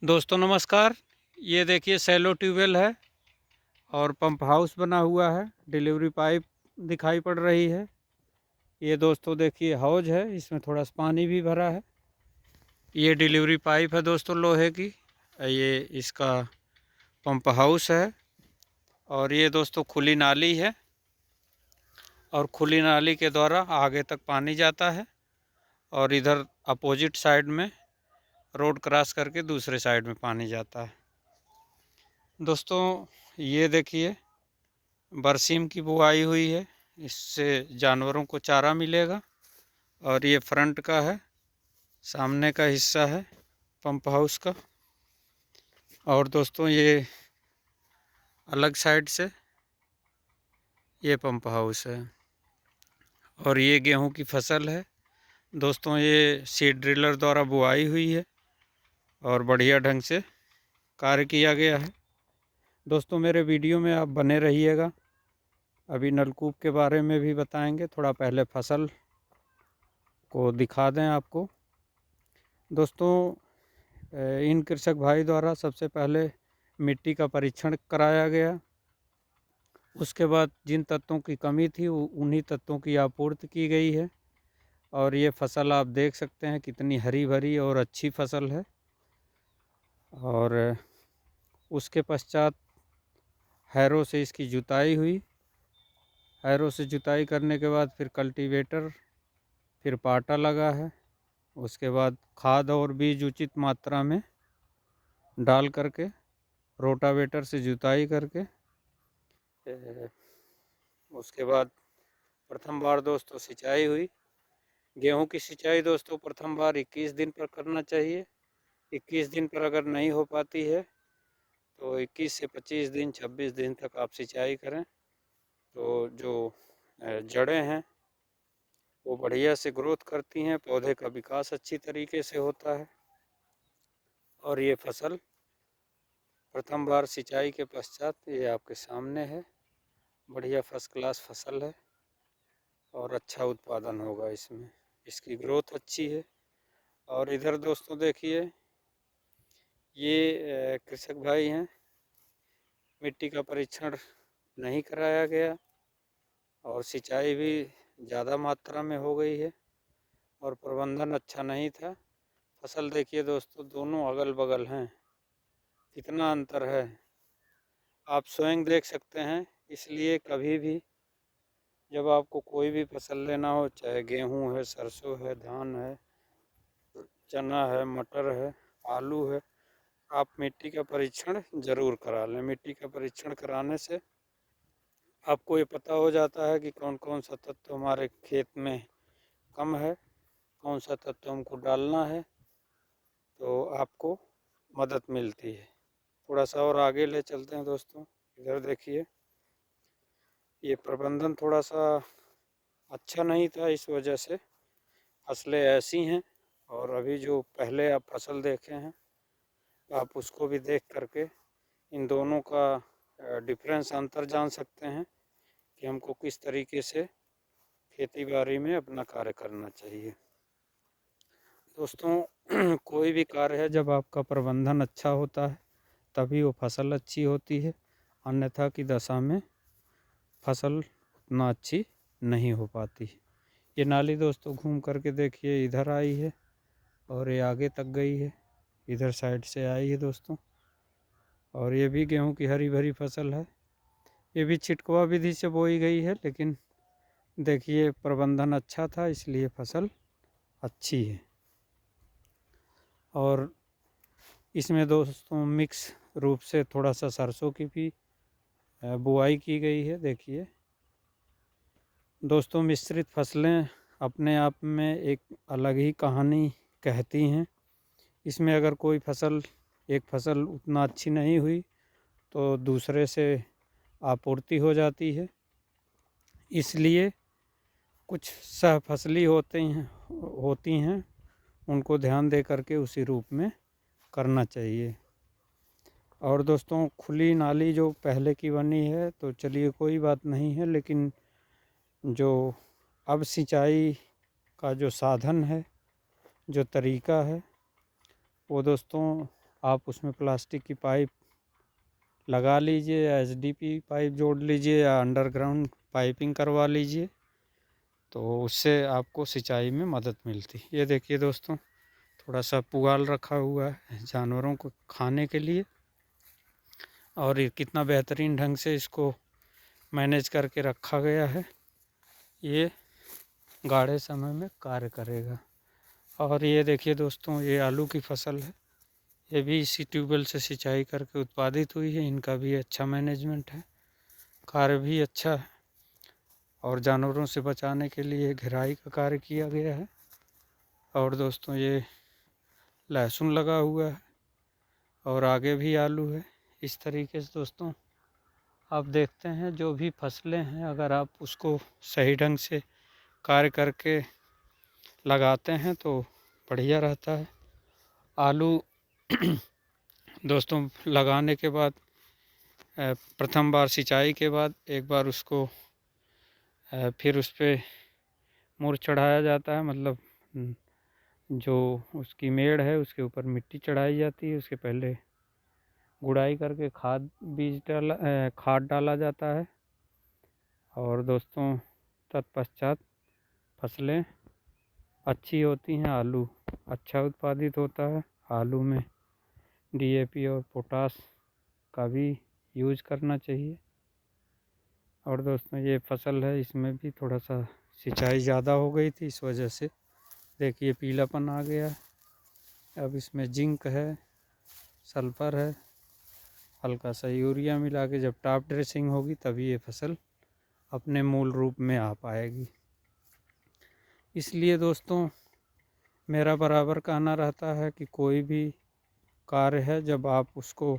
दोस्तों नमस्कार। ये देखिए सैलो ट्यूबवेल है और पंप हाउस बना हुआ है। डिलीवरी पाइप दिखाई पड़ रही है। ये दोस्तों देखिए हौज है, इसमें थोड़ा सा पानी भी भरा है। ये डिलीवरी पाइप है दोस्तों लोहे की। ये इसका पंप हाउस है और ये दोस्तों खुली नाली है और खुली नाली के द्वारा आगे तक पानी जाता है और इधर अपोजिट साइड में रोड क्रॉस करके दूसरे साइड में पानी जाता है। दोस्तों ये देखिए बरसीम की बुआई हुई है, इससे जानवरों को चारा मिलेगा। और ये फ्रंट का है, सामने का हिस्सा है पंप हाउस का। और दोस्तों ये अलग साइड से ये पंप हाउस है और ये गेहूं की फसल है। दोस्तों ये सीड ड्रिलर द्वारा बुआई हुई है और बढ़िया ढंग से कार्य किया गया है। दोस्तों मेरे वीडियो में आप बने रहिएगा। अभी नलकूप के बारे में भी बताएंगे, थोड़ा पहले फसल को दिखा दें आपको। दोस्तों इन कृषक भाई द्वारा सबसे पहले मिट्टी का परीक्षण कराया गया। उसके बाद जिन तत्वों की कमी थी उन्हीं तत्वों की आपूर्ति की गई है। और ये फसल आप देख सकते हैं कितनी हरी भरी और अच्छी फसल है। और उसके पश्चात हैरो से इसकी जुताई हुई। हैरो से जुताई करने के बाद फिर कल्टीवेटर, फिर पाटा लगा है। उसके बाद खाद और बीज उचित मात्रा में डाल करके रोटावेटर से जुताई करके उसके बाद प्रथम बार दोस्तों सिंचाई हुई। गेहूं की सिंचाई दोस्तों प्रथम बार 21 दिन पर करना चाहिए। 21 दिन पर अगर नहीं हो पाती है तो 21 से 25 दिन 26 दिन तक आप सिंचाई करें, तो जो जड़ें हैं वो बढ़िया से ग्रोथ करती हैं, पौधे का विकास अच्छी तरीके से होता है। और ये फसल प्रथम बार सिंचाई के पश्चात ये आपके सामने है। बढ़िया फर्स्ट क्लास फसल है और अच्छा उत्पादन होगा इसमें, इसकी ग्रोथ अच्छी है। और इधर दोस्तों देखिए ये कृषक भाई हैं, मिट्टी का परीक्षण नहीं कराया गया और सिंचाई भी ज़्यादा मात्रा में हो गई है और प्रबंधन अच्छा नहीं था। फसल देखिए दोस्तों दोनों अगल बगल हैं, कितना अंतर है आप स्वयं देख सकते हैं। इसलिए कभी भी जब आपको कोई भी फसल लेना हो, चाहे गेहूं है, सरसों है, धान है, चना है, मटर है, आलू है, आप मिट्टी का परीक्षण ज़रूर करा लें। मिट्टी का परीक्षण कराने से आपको ये पता हो जाता है कि कौन कौन सा तत्व हमारे खेत में कम है, कौन सा तत्व हमको डालना है, तो आपको मदद मिलती है। थोड़ा सा और आगे ले चलते हैं दोस्तों। इधर देखिए ये प्रबंधन थोड़ा सा अच्छा नहीं था, इस वजह से फसलें ऐसी हैं। और अभी जो पहले आप फसल देखे हैं आप उसको भी देख करके इन दोनों का डिफरेंस अंतर जान सकते हैं कि हमको किस तरीके से खेती बाड़ी में अपना कार्य करना चाहिए। दोस्तों कोई भी कार्य है जब आपका प्रबंधन अच्छा होता है तभी वो फसल अच्छी होती है, अन्यथा की दशा में फसल उतना अच्छी नहीं हो पाती। ये नाली दोस्तों घूम करके देखिए इधर आई है और ये आगे तक गई है, इधर साइड से आई है दोस्तों। और ये भी गेहूं की हरी भरी फसल है। ये भी छिटकुआ विधि से बोई गई है, लेकिन देखिए प्रबंधन अच्छा था इसलिए फसल अच्छी है। और इसमें दोस्तों मिक्स रूप से थोड़ा सा सरसों की भी बुआई की गई है। देखिए दोस्तों मिश्रित फसलें अपने आप में एक अलग ही कहानी कहती हैं। इसमें अगर कोई फसल, एक फसल उतना अच्छी नहीं हुई तो दूसरे से आपूर्ति हो जाती है। इसलिए कुछ सहफसली होती हैं, उनको ध्यान दे करके उसी रूप में करना चाहिए। और दोस्तों खुली नाली जो पहले की बनी है तो चलिए कोई बात नहीं है, लेकिन जो अब सिंचाई का जो साधन है, जो तरीका है, वो दोस्तों आप उसमें प्लास्टिक की पाइप लगा लीजिए या एसडीपी पाइप जोड़ लीजिए या अंडरग्राउंड पाइपिंग करवा लीजिए, तो उससे आपको सिंचाई में मदद मिलती। ये देखिए दोस्तों, थोड़ा सा पुआल रखा हुआ है जानवरों को खाने के लिए, और ये कितना बेहतरीन ढंग से इसको मैनेज करके रखा गया है। ये गाढ़े समय में कार्य करेगा। और ये देखिए दोस्तों, ये आलू की फसल है, ये भी इसी ट्यूबवेल से सिंचाई करके उत्पादित हुई है। इनका भी अच्छा मैनेजमेंट है, कार्य भी अच्छा है, और जानवरों से बचाने के लिए घेराई का कार्य किया गया है। और दोस्तों, ये लहसुन लगा हुआ है और आगे भी आलू है। इस तरीके से दोस्तों आप देखते हैं, जो भी फसलें हैं अगर आप उसको सही ढंग से कार्य करके लगाते हैं तो बढ़िया रहता है। आलू दोस्तों लगाने के बाद प्रथम बार सिंचाई के बाद एक बार उसको फिर उस पर मुर चढ़ाया जाता है, मतलब जो उसकी मेड़ है उसके ऊपर मिट्टी चढ़ाई जाती है। उसके पहले गुड़ाई करके खाद डाला जाता है। और दोस्तों तत्पश्चात फसलें अच्छी होती हैं, आलू अच्छा उत्पादित होता है। आलू में डीएपी और पोटास का भी यूज करना चाहिए। और दोस्तों ये फसल है, इसमें भी थोड़ा सा सिंचाई ज़्यादा हो गई थी, इस वजह से देखिए पीलापन आ गया। अब इसमें जिंक है, सल्फर है, हल्का सा यूरिया मिला के जब टॉप ड्रेसिंग होगी तभी ये फसल अपने मूल रूप में आ पाएगी। इसलिए दोस्तों मेरा बराबर कहना रहता है कि कोई भी कार्य है, जब आप उसको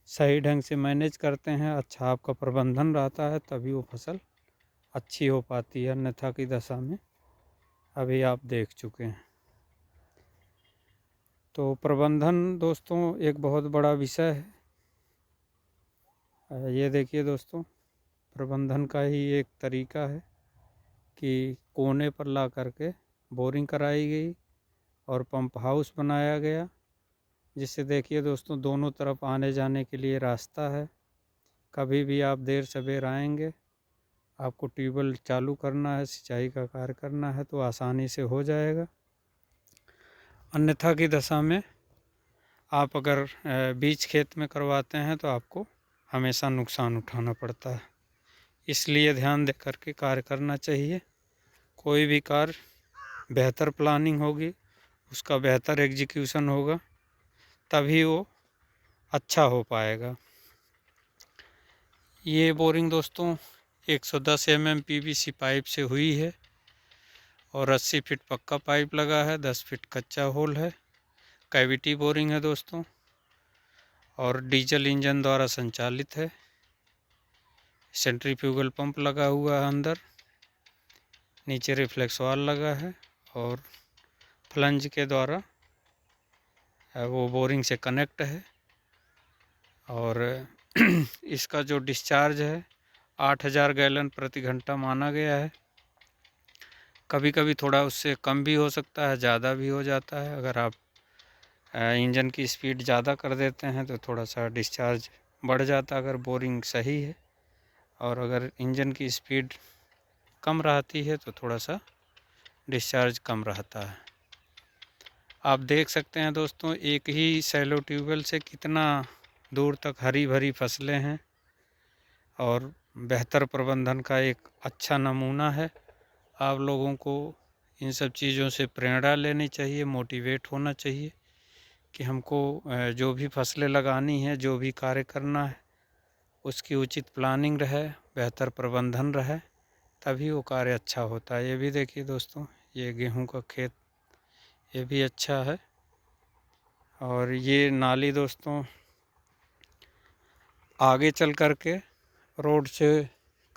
सही ढंग से मैनेज करते हैं, अच्छा आपका प्रबंधन रहता है, तभी वो फसल अच्छी हो पाती है। अन्यथा की दशा में अभी आप देख चुके हैं। तो प्रबंधन दोस्तों एक बहुत बड़ा विषय है। ये देखिए दोस्तों, प्रबंधन का ही एक तरीका है कि कोने पर ला करके बोरिंग कराई गई और पंप हाउस बनाया गया, जिससे देखिए दोस्तों दोनों तरफ आने जाने के लिए रास्ता है। कभी भी आप देर सवेर आएंगे, आपको ट्यूबवेल चालू करना है, सिंचाई का कार्य करना है, तो आसानी से हो जाएगा। अन्यथा की दशा में आप अगर बीच खेत में करवाते हैं तो आपको हमेशा नुकसान उठाना पड़ता है। इसलिए ध्यान दे करके कार्य करना चाहिए। कोई भी कार्य बेहतर प्लानिंग होगी, उसका बेहतर एग्जीक्यूशन होगा, तभी वो अच्छा हो पाएगा। ये बोरिंग दोस्तों 110 mm PVC पाइप से हुई है और 80 फीट पक्का पाइप लगा है, 10 फीट कच्चा होल है। कैविटी बोरिंग है दोस्तों, और डीजल इंजन द्वारा संचालित है। सेंट्रीफ्यूगल पंप लगा हुआ है अंदर, नीचे रिफ्लेक्स वाल्व लगा है, और फ्लंज के द्वारा वो बोरिंग से कनेक्ट है। और इसका जो डिस्चार्ज है 8000 गैलन प्रति घंटा माना गया है। कभी कभी थोड़ा उससे कम भी हो सकता है, ज़्यादा भी हो जाता है। अगर आप इंजन की स्पीड ज़्यादा कर देते हैं तो थोड़ा सा डिस्चार्ज बढ़ जाता है, अगर बोरिंग सही है। और अगर इंजन की स्पीड कम रहती है तो थोड़ा सा डिस्चार्ज कम रहता है। आप देख सकते हैं दोस्तों, एक ही सैलो ट्यूबवेल से कितना दूर तक हरी भरी फसलें हैं, और बेहतर प्रबंधन का एक अच्छा नमूना है। आप लोगों को इन सब चीज़ों से प्रेरणा लेनी चाहिए, मोटिवेट होना चाहिए कि हमको जो भी फसलें लगानी है, जो भी कार्य करना है, उसकी उचित प्लानिंग रहे, बेहतर प्रबंधन रहे, तभी वो कार्य अच्छा होता है। ये भी देखिए दोस्तों, ये गेहूं का खेत, ये भी अच्छा है। और ये नाली दोस्तों आगे चल करके रोड से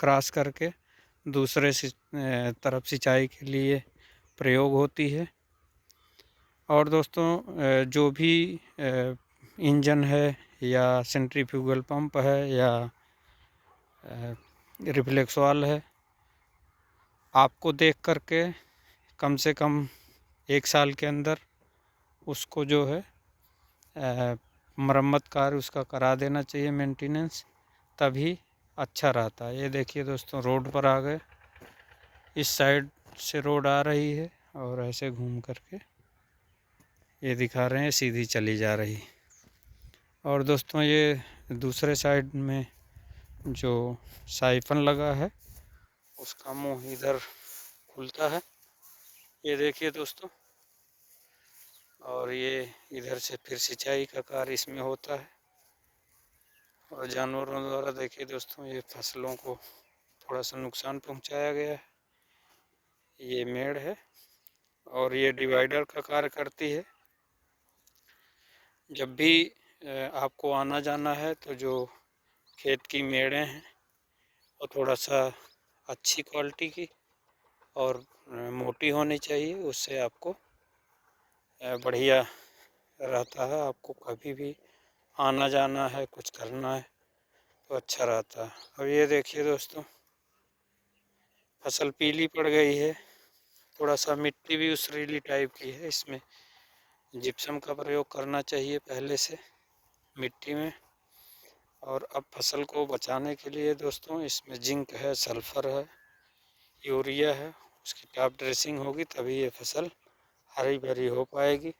क्रॉस करके दूसरे तरफ सिंचाई के लिए प्रयोग होती है। और दोस्तों जो भी इंजन है या सेंट्रीफ्यूगल पंप है या रिफ्लेक्स वाल्व है, आपको देख करके कम से कम 1 साल के अंदर उसको जो है मरम्मत कार्य उसका करा देना चाहिए, मेंटेनेंस, तभी अच्छा रहता है। ये देखिए दोस्तों, रोड पर आ गए। इस साइड से रोड आ रही है और ऐसे घूम करके ये दिखा रहे हैं सीधी चली जा रही। और दोस्तों ये दूसरे साइड में जो साइफन लगा है उसका मुंह इधर खुलता है, ये देखिए दोस्तों। और ये इधर से फिर सिंचाई का कार्य इसमें होता है। और जानवरों द्वारा देखिए दोस्तों, ये फसलों को थोड़ा सा नुकसान पहुंचाया गया है। ये मेड़ है और ये डिवाइडर का कार्य करती है। जब भी आपको आना जाना है तो जो खेत की मेड़ें हैं वो थोड़ा सा अच्छी क्वालिटी की और मोटी होनी चाहिए, उससे आपको बढ़िया रहता है। आपको कभी भी आना जाना है, कुछ करना है तो अच्छा रहता है। अब ये देखिए दोस्तों, फसल पीली पड़ गई है, थोड़ा सा मिट्टी भी उसरीली टाइप की है। इसमें जिप्सम का प्रयोग करना चाहिए पहले से मिट्टी में। और अब फसल को बचाने के लिए दोस्तों इसमें जिंक है, सल्फर है, यूरिया है, उसकी टॉप ड्रेसिंग होगी तभी ये फसल हरी भरी हो पाएगी।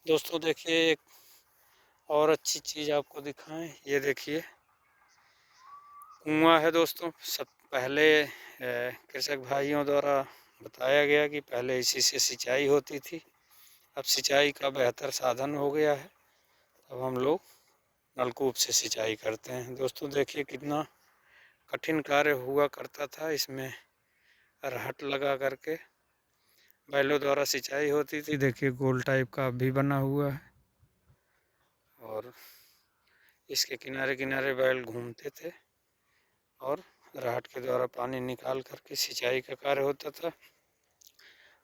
दोस्तों देखिए, एक और अच्छी चीज़ आपको दिखाएं, ये देखिए कुआं है दोस्तों। सब पहले कृषक भाइयों द्वारा बताया गया कि पहले इसी से सिंचाई होती थी। अब सिंचाई का बेहतर साधन हो गया है, अब हम लोग नलकूप से सिंचाई करते हैं। दोस्तों देखिए कितना कठिन कार्य हुआ करता था। इसमें रहट लगा करके बैलों द्वारा सिंचाई होती थी। देखिए गोल टाइप का भी बना हुआ है और इसके किनारे किनारे बैल घूमते थे और रहट के द्वारा पानी निकाल करके सिंचाई का कार्य होता था।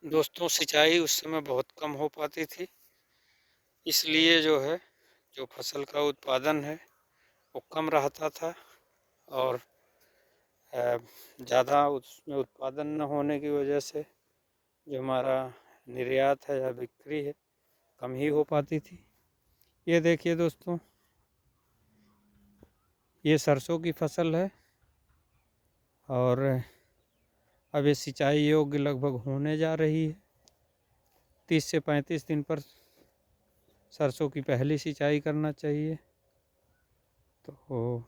दोस्तों सिंचाई उस समय बहुत कम हो पाती थी, इसलिए जो है जो फसल का उत्पादन है वो कम रहता था और ज़्यादा उसमें उत्पादन न होने की वजह से जो हमारा निर्यात है या बिक्री है कम ही हो पाती थी। ये देखिए दोस्तों, ये सरसों की फसल है और अब ये सिंचाई योग्य लगभग होने जा रही है। 30 से 35 दिन पर सरसों की पहली सिंचाई करना चाहिए तो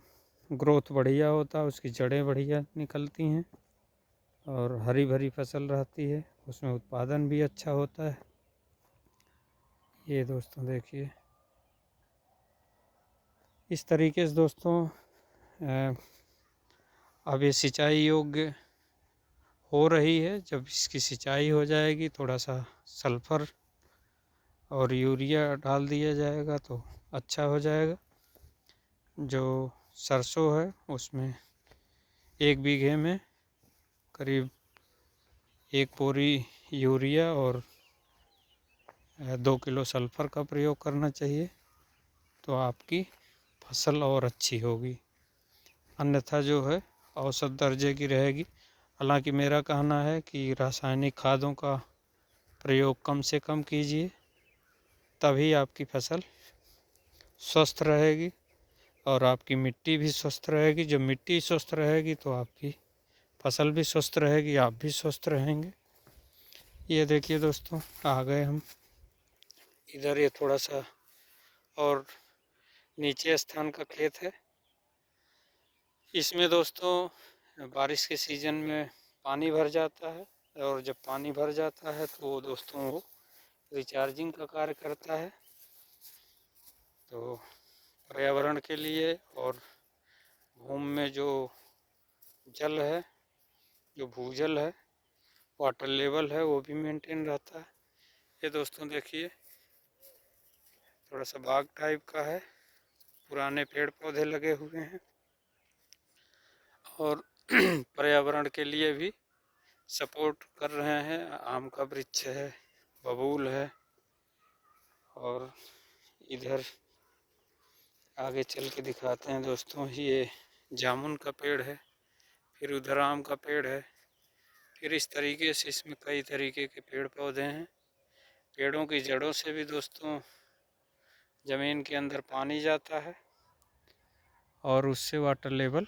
ग्रोथ बढ़िया होता है, उसकी जड़ें बढ़िया निकलती हैं और हरी भरी फसल रहती है, उसमें उत्पादन भी अच्छा होता है। ये दोस्तों देखिए इस तरीके से दोस्तों अब ये सिंचाई योग्य हो रही है। जब इसकी सिंचाई हो जाएगी थोड़ा सा सल्फर और यूरिया डाल दिया जाएगा तो अच्छा हो जाएगा। जो सरसों है उसमें 1 बीघे में करीब 1 बोरी यूरिया और 2 किलो सल्फर का प्रयोग करना चाहिए तो आपकी फसल और अच्छी होगी, अन्यथा जो है औसत दर्जे की रहेगी। हालांकि मेरा कहना है कि रासायनिक खादों का प्रयोग कम से कम कीजिए, तभी आपकी फसल स्वस्थ रहेगी और आपकी मिट्टी भी स्वस्थ रहेगी। जब मिट्टी स्वस्थ रहेगी तो आपकी फसल भी स्वस्थ रहेगी, आप भी स्वस्थ रहेंगे। ये देखिए दोस्तों, आ गए हम इधर। ये थोड़ा सा और नीचे स्थान का खेत है। इसमें दोस्तों बारिश के सीज़न में पानी भर जाता है और जब पानी भर जाता है तो दोस्तों वो रिचार्जिंग का कार्य करता है। तो पर्यावरण के लिए और भूमि में जो जल है, जो भूजल है, वाटर लेवल है, वो भी मेंटेन रहता है। ये दोस्तों देखिए थोड़ा सा बाग टाइप का है, पुराने पेड़ पौधे लगे हुए हैं और पर्यावरण के लिए भी सपोर्ट कर रहे हैं। आम का वृक्ष है, बबूल है और इधर आगे चल के दिखाते हैं दोस्तों, ये जामुन का पेड़ है, फिर उधर आम का पेड़ है, फिर इस तरीके से इसमें कई तरीके के पेड़ पौधे हैं। पेड़ों की जड़ों से भी दोस्तों ज़मीन के अंदर पानी जाता है और उससे वाटर लेवल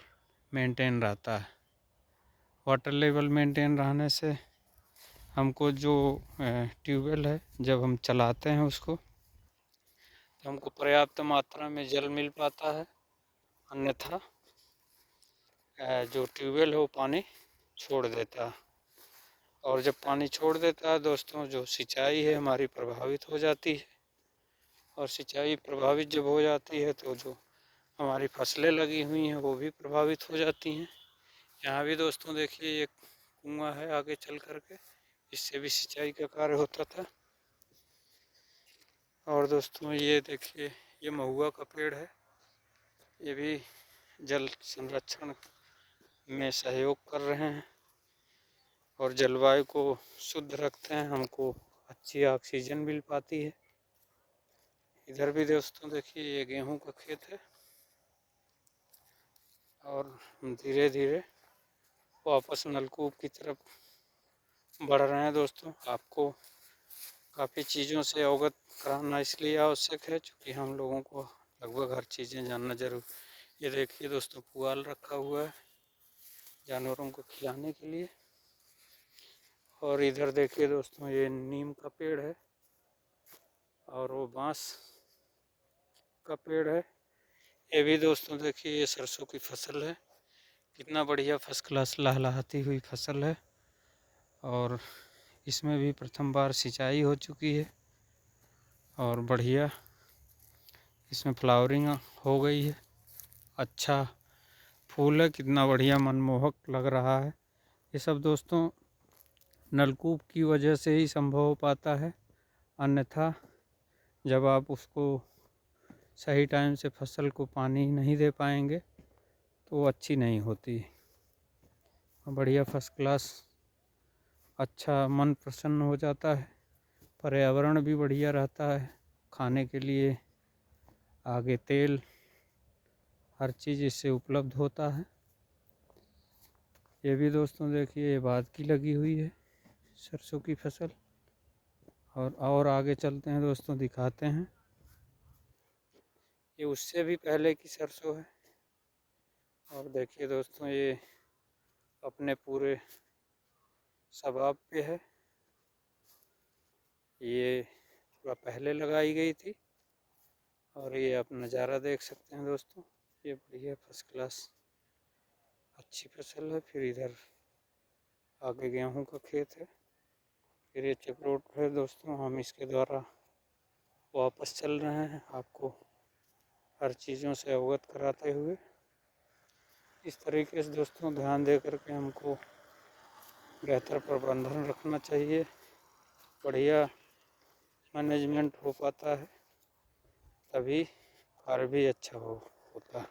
मेंटेन रहता है। वाटर लेवल मेंटेन रहने से हमको जो ट्यूबवेल है, जब हम चलाते हैं उसको, तो हमको पर्याप्त मात्रा में जल मिल पाता है। अन्यथा जो ट्यूबवेल है वो पानी छोड़ देता है, और जब पानी छोड़ देता है दोस्तों, जो सिंचाई है हमारी प्रभावित हो जाती है। और सिंचाई प्रभावित जब हो जाती है तो जो हमारी फसलें लगी हुई हैं वो भी प्रभावित हो जाती हैं। यहाँ भी दोस्तों देखिए एक कुआं है आगे चल करके, इससे भी सिंचाई का कार्य होता था। और दोस्तों ये देखिए, ये महुआ का पेड़ है, ये भी जल संरक्षण में सहयोग कर रहे हैं और जलवायु को शुद्ध रखते हैं, हमको अच्छी ऑक्सीजन मिल पाती है। इधर भी दोस्तों देखिए ये गेहूं का खेत है, और हम धीरे धीरे वापस नलकूप की तरफ बढ़ रहे हैं। दोस्तों आपको काफ़ी चीज़ों से अवगत कराना इसलिए आवश्यक है क्योंकि हम लोगों को लगभग हर चीज़ें जानना जरूर। ये देखिए दोस्तों, पुआल रखा हुआ है जानवरों को खिलाने के लिए। और इधर देखिए दोस्तों, ये नीम का पेड़ है और वो बांस का पेड़ है। ये भी दोस्तों देखिए, ये सरसों की फसल है, कितना बढ़िया फर्स्ट क्लास लहलहाती हुई फसल है। और इसमें भी प्रथम बार सिंचाई हो चुकी है और बढ़िया इसमें फ्लावरिंग हो गई है। अच्छा फूल है, कितना बढ़िया मनमोहक लग रहा है। ये सब दोस्तों नलकूप की वजह से ही संभव हो पाता है, अन्यथा जब आप उसको सही टाइम से फसल को पानी नहीं दे पाएंगे तो वो अच्छी नहीं होती। बढ़िया फर्स्ट क्लास, अच्छा मन प्रसन्न हो जाता है, पर्यावरण भी बढ़िया रहता है, खाने के लिए आगे तेल हर चीज़ इससे उपलब्ध होता है। ये भी दोस्तों देखिए, ये बाद की लगी हुई है सरसों की फसल। और आगे चलते हैं दोस्तों, दिखाते हैं। ये उससे भी पहले की सरसों है। और देखिए दोस्तों, ये अपने पूरे शबाब पे है, ये थोड़ा पहले लगाई गई थी। और ये आप नज़ारा देख सकते हैं दोस्तों, ये बढ़िया फर्स्ट क्लास अच्छी फसल है। फिर इधर आगे गेहूं का खेत है। फिर ये चेक रोड है दोस्तों, हम इसके द्वारा वापस चल रहे हैं, आपको हर चीज़ों से अवगत कराते हुए। इस तरीके से दोस्तों ध्यान दे करके हमको बेहतर प्रबंधन रखना चाहिए, बढ़िया मैनेजमेंट हो पाता है, तभी कार्य भी अच्छा होता है।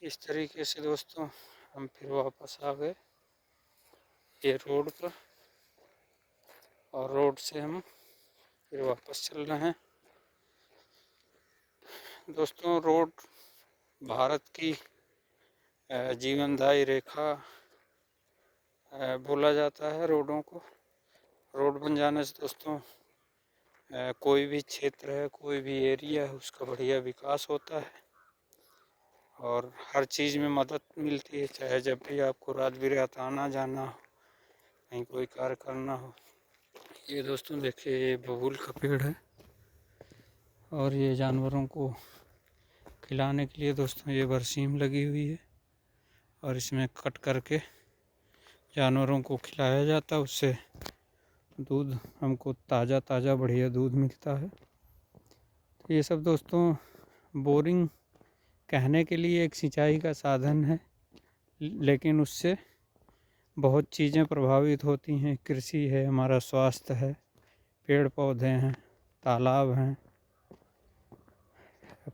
इस तरीके से दोस्तों हम फिर वापस आ गए ये रोड पर, और रोड से हम फिर वापस चल रहे हैं। दोस्तों रोड भारत की जीवनदायी रेखा बोला जाता है रोडों को। रोड बन जाने से दोस्तों कोई भी क्षेत्र है, कोई भी एरिया है, उसका बढ़िया विकास होता है और हर चीज़ में मदद मिलती है। चाहे जब भी आपको रात बिरात आना जाना हो, कहीं कोई कार्य करना हो। ये दोस्तों देखिए, ये बबूल का पेड़ है और ये जानवरों को खिलाने के लिए दोस्तों ये बरसीम लगी हुई है, और इसमें कट करके जानवरों को खिलाया जाता है। उससे दूध हमको ताज़ा ताज़ा बढ़िया दूध मिलता है। तो ये सब दोस्तों बोरिंग कहने के लिए एक सिंचाई का साधन है, लेकिन उससे बहुत चीज़ें प्रभावित होती हैं। कृषि है, हमारा स्वास्थ्य है, पेड़ पौधे हैं, तालाब हैं,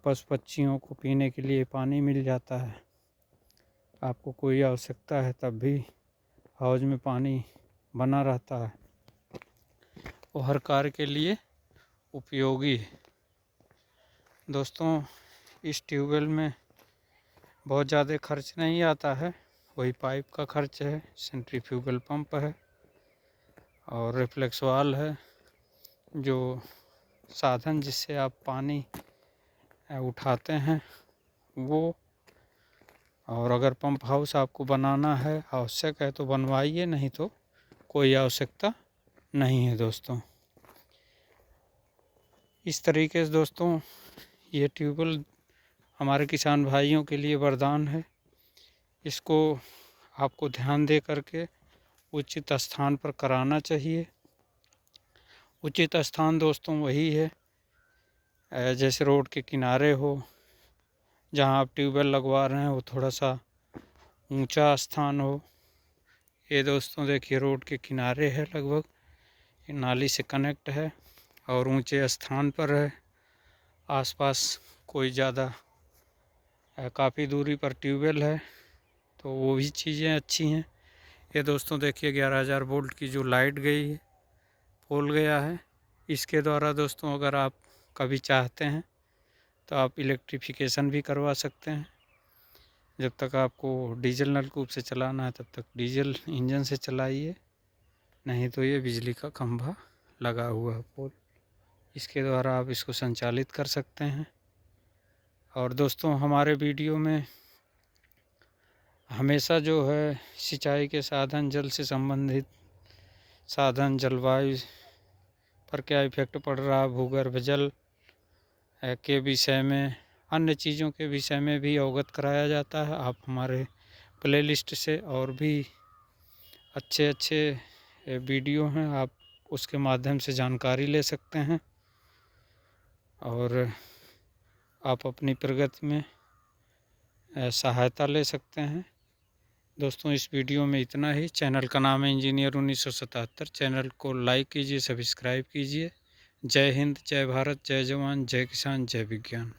पशु पक्षियों को पीने के लिए पानी मिल जाता है। आपको कोई आवश्यकता है तब भी हौज में पानी बना रहता है, वो हर कार्य के लिए उपयोगी है। दोस्तों इस ट्यूबवेल में बहुत ज़्यादा खर्च नहीं आता है, वही पाइप का खर्च है, सेंट्रीफ्यूगल पंप है और रिफ्लेक्स वाल्व है जो साधन जिससे आप पानी उठाते हैं वो। और अगर पंप हाउस आपको बनाना है, आवश्यक है तो बनवाइए, नहीं तो कोई आवश्यकता नहीं है दोस्तों। इस तरीके से दोस्तों ये ट्यूबवेल हमारे किसान भाइयों के लिए वरदान है। इसको आपको ध्यान दे करके उचित स्थान पर कराना चाहिए। उचित स्थान दोस्तों वही है जैसे रोड के किनारे हो, जहाँ आप ट्यूबवेल लगवा रहे हैं वो थोड़ा सा ऊंचा स्थान हो। ये दोस्तों देखिए रोड के किनारे है, लगभग ये नाली से कनेक्ट है और ऊंचे स्थान पर है। आसपास कोई ज़्यादा काफ़ी दूरी पर ट्यूबवेल है, तो वो भी चीज़ें अच्छी हैं। ये दोस्तों देखिए 11,000 वोल्ट की जो लाइट गई है, पोल गया है। इसके द्वारा दोस्तों अगर आप कभी चाहते हैं तो आप इलेक्ट्रिफिकेशन भी करवा सकते हैं। जब तक आपको डीजल नलकूप से चलाना है तब तक डीजल इंजन से चलाइए, नहीं तो ये बिजली का खंभा लगा हुआ है पोल, इसके द्वारा आप इसको संचालित कर सकते हैं। और दोस्तों हमारे वीडियो में हमेशा जो है सिंचाई के साधन, जल से संबंधित साधन, जलवायु पर क्या इफेक्ट पड़ रहा है, भूगर्भ जल के विषय में, अन्य चीज़ों के विषय में भी अवगत कराया जाता है। आप हमारे प्लेलिस्ट से और भी अच्छे अच्छे वीडियो हैं, आप उसके माध्यम से जानकारी ले सकते हैं और आप अपनी प्रगति में सहायता ले सकते हैं। दोस्तों इस वीडियो में इतना ही। चैनल का नाम है इंजीनियर 1977। चैनल को लाइक कीजिए, सब्सक्राइब कीजिए। जय हिंद, जय भारत, जय जवान, जय किसान, जय विज्ञान।